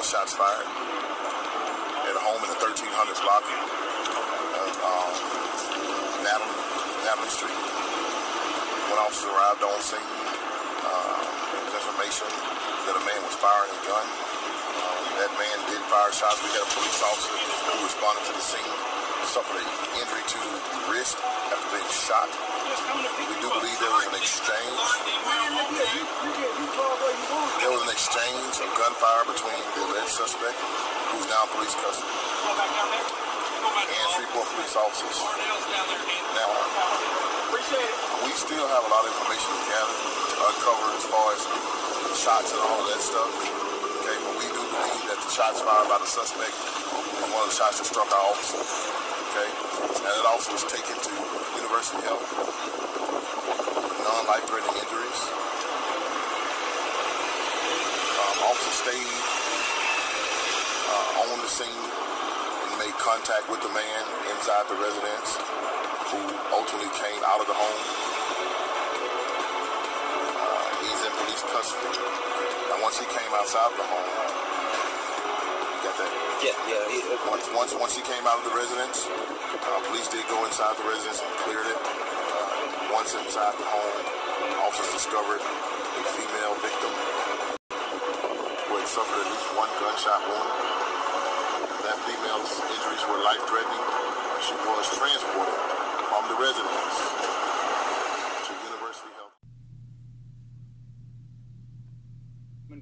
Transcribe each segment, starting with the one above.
Shots fired at a home in the 1300s block of Natalie Street. When officers arrived on scene, information that a man was firing a gun. That man did fire shots. We had a police officer who responded to the scene, suffered an injury to the wrist after being shot. We do believe there was an exchange. There was an exchange of gunfire between the alleged suspect, who's now in police custody, and Shreveport police officers. Now, we still have a lot of information to gather, to uncover as far as shots and all that stuff. Okay, but we do believe that the shots fired by the suspect were one of the shots that struck our officer. Okay, and that officer was taken to University Health with non-life-threatening injuries. Officer stayed on the scene and made contact with the man inside the residence, who ultimately came out of the home. He's in police custody. Now, once he came outside of the home, you got that? Yeah. Once he came out of the residence, police did go inside the residence and cleared it. Once inside the home, officers discovered a female victim who had suffered at least one gunshot wound. That female's injuries were life-threatening. She was transported from the residence to University Health.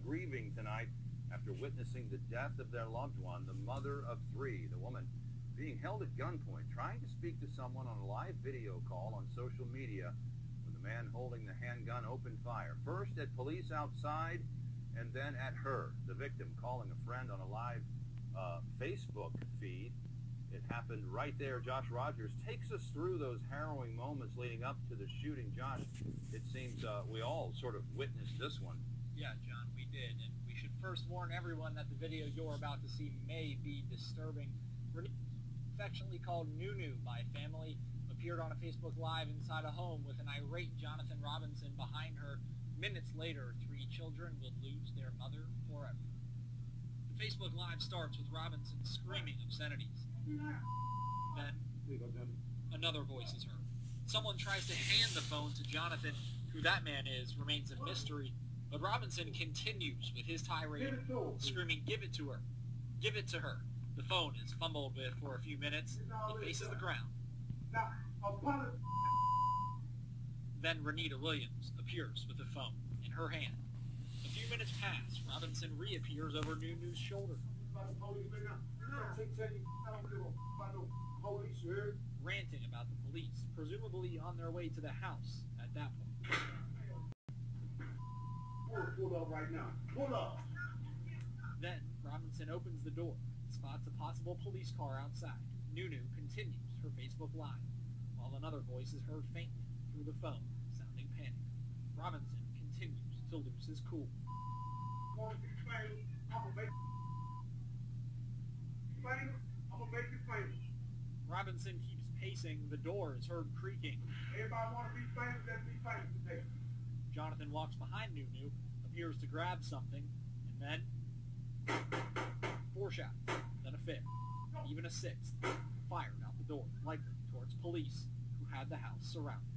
Grieving tonight after witnessing the death of their loved one, the mother of three. The woman being held at gunpoint, trying to speak to someone on a live video call on social media when the man holding the handgun opened fire. First at police outside, and then at her, the victim, calling a friend on a live Facebook feed. It happened right there. Josh Rogers takes us through those harrowing moments leading up to the shooting. Josh, it seems we all sort of witnessed this one. Yeah, John, we did. And we should first warn everyone that the video you're about to see may be disturbing. Affectionately called Nunu by family, appeared on a Facebook Live inside a home with an irate Jonathan Robinson behind her. Minutes later, three children would lose their mother forever. The Facebook Live starts with Robinson screaming obscenities. Then, another voice is heard. Someone tries to hand the phone to Jonathan. Who that man is remains a mystery, but Robinson continues with his tirade, screaming, "Give it to her. Give it to her." The phone is fumbled with for a few minutes. It faces the ground. Then Renita Williams appears with the phone in her hand. A few minutes pass. Robinson reappears over Nunu's shoulder, ranting about the police, presumably on their way to the house at that point. Pull up right now. Pull up. Then Robinson opens the door, spots a possible police car outside. Nunu continues her Facebook Live, while another voice is heard faintly through the phone, sounding panicked. Robinson continues to lose his cool. I'm gonna make you famous. Robinson keeps pacing. The door is heard creaking. Everybody want to be famous, let's be famous today. Jonathan walks behind Nunu, appears to grab something, and then 4 shots, then a 5th, even a 6th, fired out the door, likely towards police who had the house surrounded.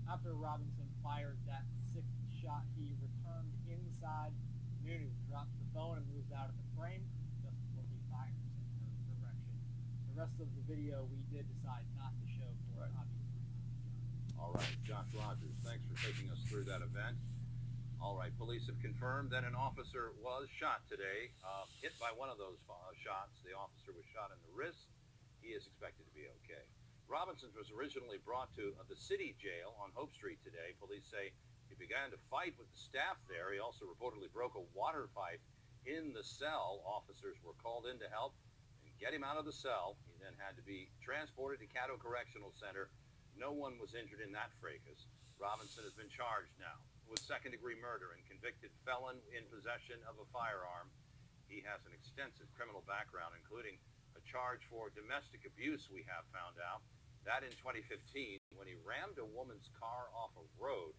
After Robinson fired that 6th shot, he returned inside. Nunu drops the phone and moves out of the frame just before he fires in her direction. The rest of the video we did decide not to show for obvious reasons. All right, Josh Rogers, thanks for taking us through that event. All right, police have confirmed that an officer was shot today, hit by one of those shots. The officer was shot in the wrist. He is expected to be okay. Robinson was originally brought to the city jail on Hope Street today. Police say he began to fight with the staff there. He also reportedly broke a water pipe in the cell. Officers were called in to help and get him out of the cell. He then had to be transported to Caddo Correctional Center. No one was injured in that fracas. Robinson has been charged now with second-degree murder and convicted felon in possession of a firearm. He has has an extensive criminal background, including a charge for domestic abuse, we have found out. That in 2015, when he rammed a woman's car off a road,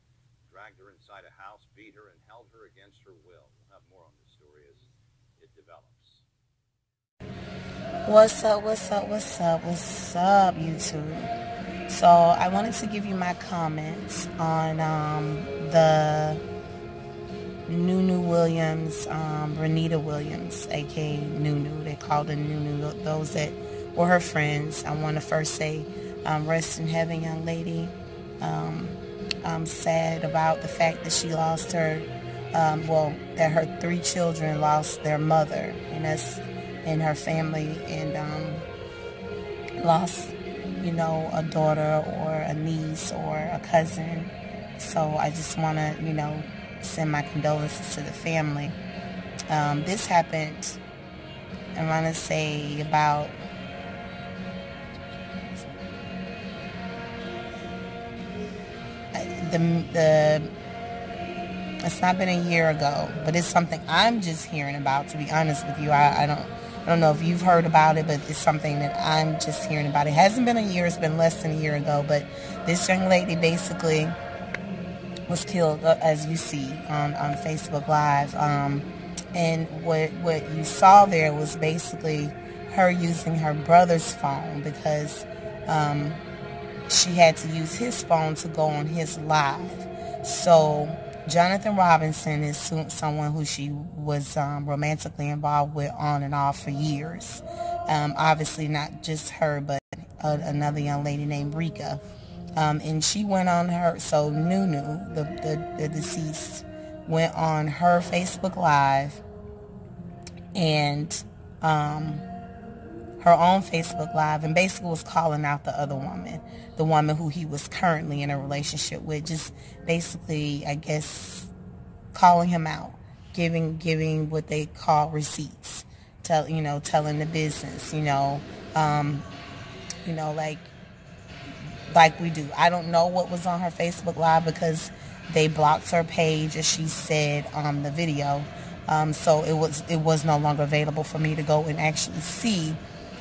dragged her inside a house, beat her, and held her against her will. We'll have more on this story as it develops. What's up, YouTube? So I wanted to give you my comments on the Nunu Williams, Renita Williams, aka Nunu. They called her Nunu, those that were her friends. I want to first say, rest in heaven, young lady. I'm sad about the fact that she lost her, that her 3 children lost their mother, and us and her family, and lost, a daughter or a niece or a cousin. So I just want to, send my condolences to the family. This happened, I want to say, about it's not been a year ago, but it's something I'm just hearing about, to be honest with you. I don't know if you've heard about it, but it's something that I'm just hearing about. It hasn't been a year, it's been less than a year ago, but this young lady basically was killed, as you see on Facebook Live. And what you saw there was basically her using her brother's phone, because she had to use his phone to go on his live. So Jonathan Robinson is someone who she was romantically involved with on and off for years. Obviously not just her, but another young lady named Rika. And she went on her, so Nunu, the deceased, went on her Facebook Live, and her own Facebook Live, and basically was calling out the other woman, the woman who he was currently in a relationship with, just basically, I guess, calling him out, giving what they call receipts, telling the business, like we do. I don't know what was on her Facebook Live because they blocked her page, as she said on the video. So it was no longer available for me to go and actually see.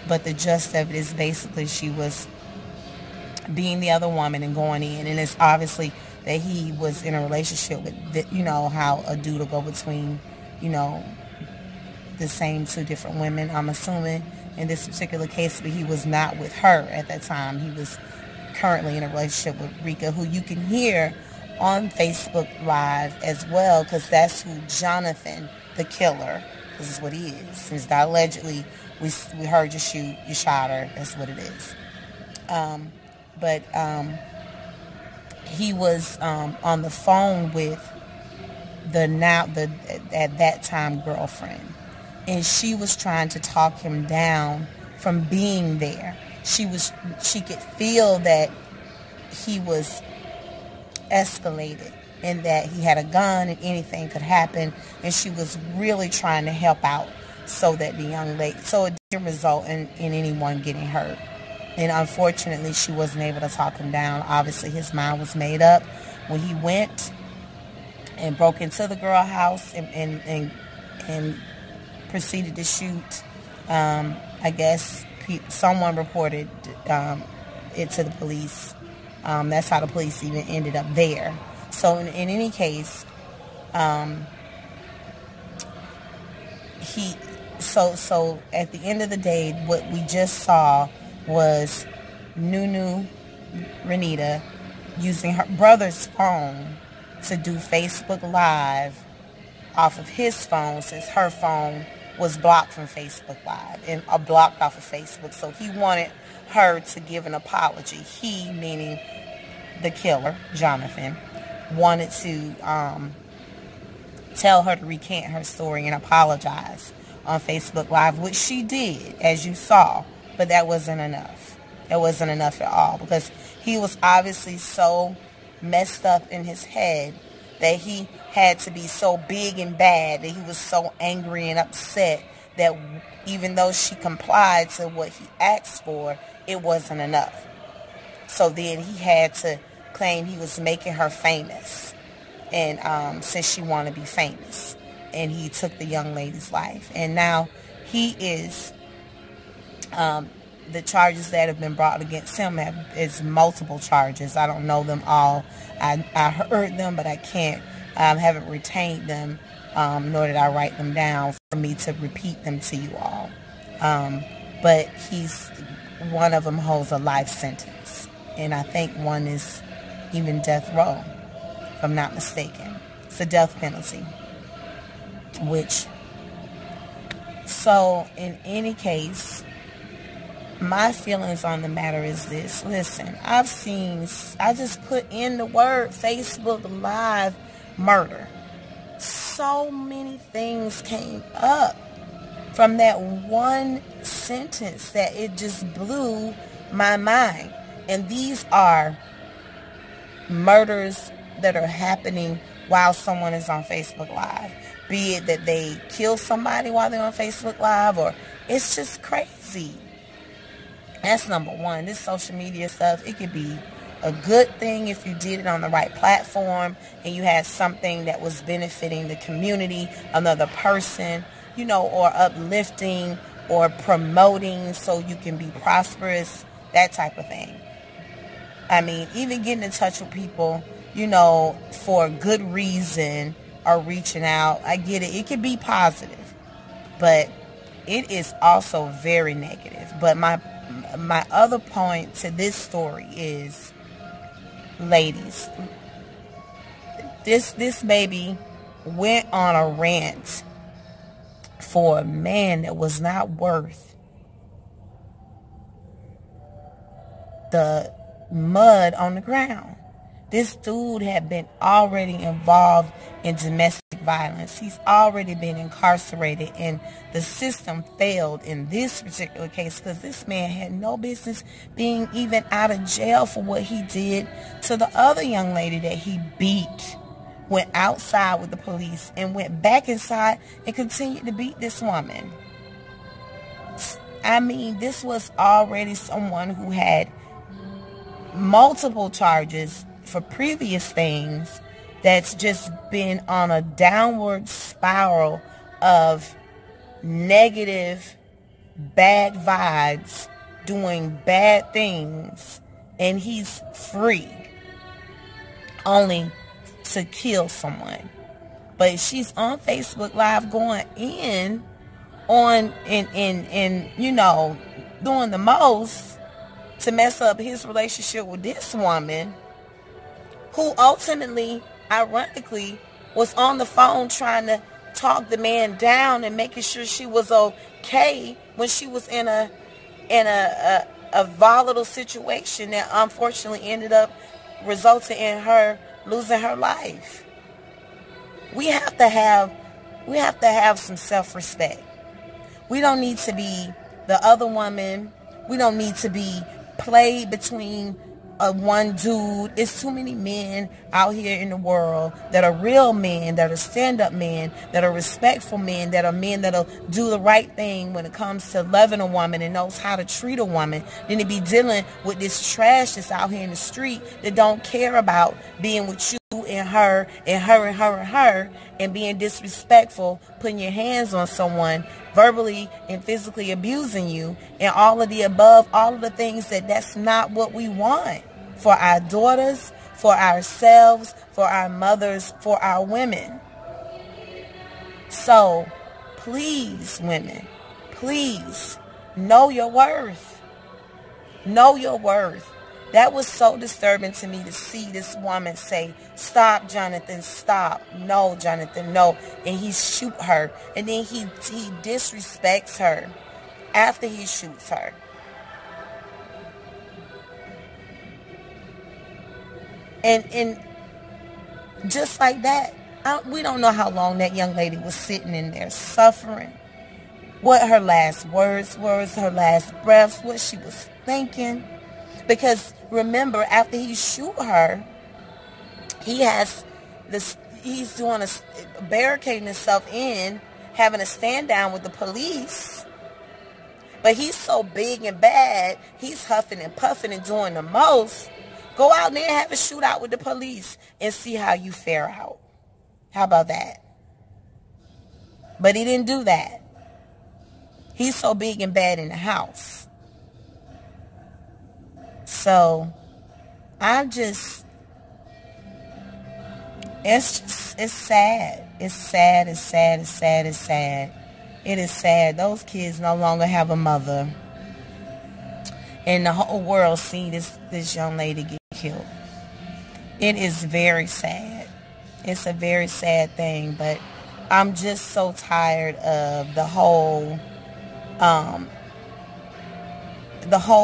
But the gist of it is basically she was being the other woman and going in. And it's obviously that he was in a relationship with, how a dude will go between, the same 2 different women. I'm assuming in this particular case, but he was not with her at that time. He was currently in a relationship with Rika, who you can hear on Facebook Live as well, because that's who Jonathan, the killer, this is what he is. Since that allegedly we heard you shoot, you shot her, that's what it is. But he was on the phone with the at that time girlfriend, and she was trying to talk him down from being there. She could feel that he was escalated and that he had a gun and anything could happen, and she was really trying to help out so that the young lady, so it didn't result in anyone getting hurt. And unfortunately, she wasn't able to talk him down. Obviously, his mind was made up when he went and broke into the girl house and proceeded to shoot. I guess someone reported it to the police. That's how the police even ended up there. So in any case, so at the end of the day, what we just saw was Nunu Renita using her brother's phone to do Facebook Live off of his phone, since her phone was blocked from Facebook Live and blocked off of Facebook. So he wanted her to give an apology. He, meaning the killer, Jonathan, wanted to tell her to recant her story and apologize on Facebook Live, which she did, as you saw. But that wasn't enough. It wasn't enough at all, because he was obviously so messed up in his head that he had to be so big and bad, that he was so angry and upset that even though she complied to what he asked for, it wasn't enough. So then he had to claim he was making her famous, and since she wanted to be famous. and he took the young lady's life. And now he is, the charges that have been brought against him is multiple charges. I don't know them all. I heard them, but I can't, haven't retained them, nor did I write them down for me to repeat them to you all. But one of them holds a life sentence, and I think one is even death row, if I'm not mistaken. It's a death penalty. So in any case, my feelings on the matter is this. Listen, I just put in the word Facebook Live murder. So many things came up from that one sentence that it just blew my mind. And these are murders that are happening while someone is on Facebook Live. Be it that they kill somebody while they're on Facebook Live, or it's just crazy. That's number one. This social media stuff, it could be a good thing if you did it on the right platform and you had something that was benefiting the community, another person, you know, or uplifting or promoting so you can be prosperous, that type of thing. I mean, even getting in touch with people, you know, for a good reason or reaching out, I get it. It could be positive, but it is also very negative. But my other point to this story is, ladies, this baby went on a rant for a man that was not worth the mud on the ground. This dude had been already involved in domestic violence. He's already been incarcerated, and the system failed in this particular case because this man had no business being even out of jail for what he did to the other young lady that he beat. Went outside with the police and went back inside and continued to beat this woman. I mean, this was already someone who had multiple charges for previous things that's just been on a downward spiral of negative, bad vibes, doing bad things, and he's free only to kill someone. But she's on Facebook Live going in on and you know, doing the most to mess up his relationship with this woman, who ultimately, ironically, was on the phone trying to talk the man down and making sure she was okay when she was in a volatile situation that unfortunately ended up resulting in her losing her life. We have to have some self-respect. We don't need to be the other woman. We don't need to be played between one dude. It's too many men out here in the world that are real men, that are stand-up men, that are respectful men, that are men that'll do the right thing when it comes to loving a woman and knows how to treat a woman, than to be dealing with this trash that's out here in the street that don't care about being with you and her and her and her and her, and being disrespectful, putting your hands on someone, verbally and physically abusing you, and all of the above, all of the things that's not what we want for our daughters, for ourselves, for our mothers, for our women. So please, women, please know your worth. Know your worth. That was so disturbing to me to see this woman say, "Stop, Jonathan, stop. No, Jonathan, no." And he shoot her. And then he disrespects her after he shoots her. And just like that, we don't know how long that young lady was sitting in there suffering. What her last words were, her last breaths, what she was thinking. Because remember, after he shoot her, he's doing barricading himself in, having a stand down with the police. But he's so big and bad, he's huffing and puffing and doing the most. Go out there and have a shootout with the police and see how you fare out. How about that? But he didn't do that. He's so big and bad in the house. So, it's sad. It's sad, it's sad, it's sad, it's sad. It is sad. Those kids no longer have a mother. And the whole world see this young lady get killed. It is very sad. It's a very sad thing, but I'm just so tired of the whole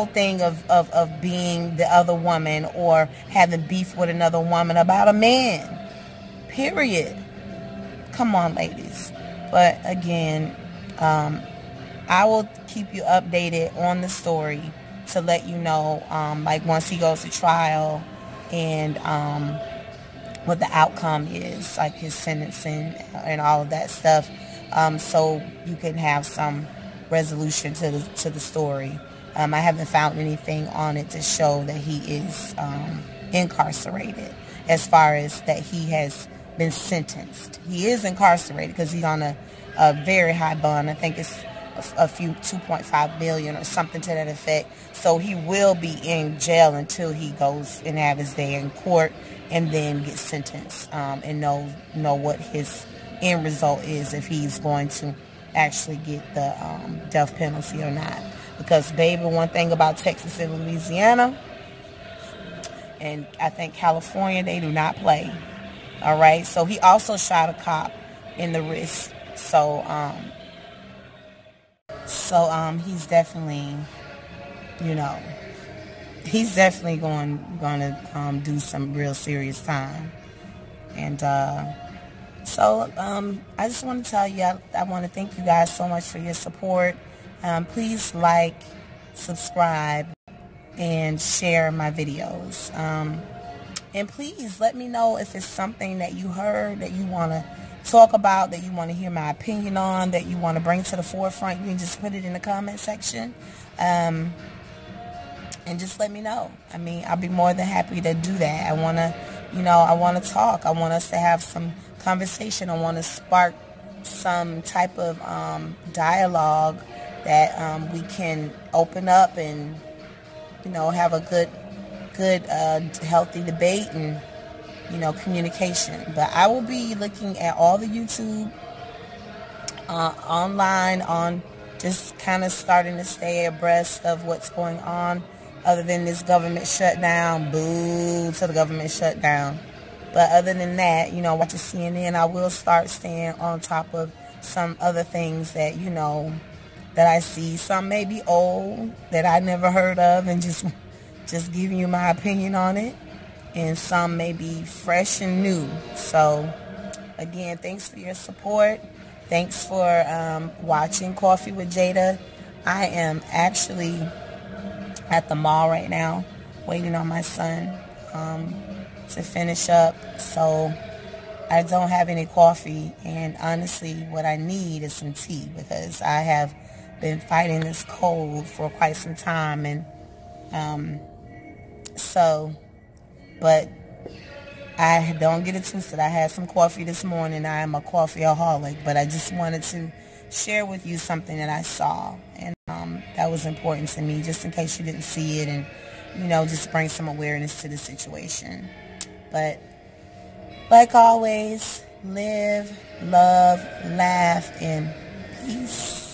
thing of being the other woman or having beef with another woman about a man. Period. Come on, ladies. But again, I will keep you updated on the story to let you know, like once he goes to trial and what the outcome is, like his sentencing and all of that stuff, so you can have some resolution to the story. I haven't found anything on it to show that he is incarcerated as far as that he has been sentenced. He is incarcerated because he's on a very high bond. I think it's a few 2.5 million or something to that effect. So he will be in jail until he goes and have his day in court and then get sentenced and know what his end result is, if he's going to actually get the death penalty or not. Because, baby, one thing about Texas and Louisiana, and I think California, they do not play. All right? So he also shot a cop in the wrist. So he's definitely, he's definitely going to do some real serious time. And so I just want to tell you, I want to thank you guys so much for your support. Please like, subscribe, and share my videos. And please let me know if it's something that you heard that you want to talk about, that you want to hear my opinion on, that you want to bring to the forefront. You can just put it in the comment section. And just let me know. I mean, I'll be more than happy to do that. I want to talk. I want us to have some conversation. I want to spark some type of dialogue that we can open up and, have a good, healthy debate and, communication. But I will be looking at all the YouTube online on just kind of starting to stay abreast of what's going on other than this government shutdown. Boo to the government shutdown. But other than that, watching CNN, I will start staying on top of some other things that, that I see. Some may be old that I never heard of and just giving you my opinion on it. And some may be fresh and new. So, again, thanks for your support. Thanks for watching Coffee with Jada. I am actually at the mall right now waiting on my son to finish up. So I don't have any coffee. And honestly, what I need is some tea because I have been fighting this cold for quite some time. And but I don't get it twisted. I had some coffee this morning. I am a coffeeaholic, but I just wanted to share with you something that I saw, and that was important to me, just in case you didn't see it, and just bring some awareness to the situation. But like always, live, love, laugh, and peace.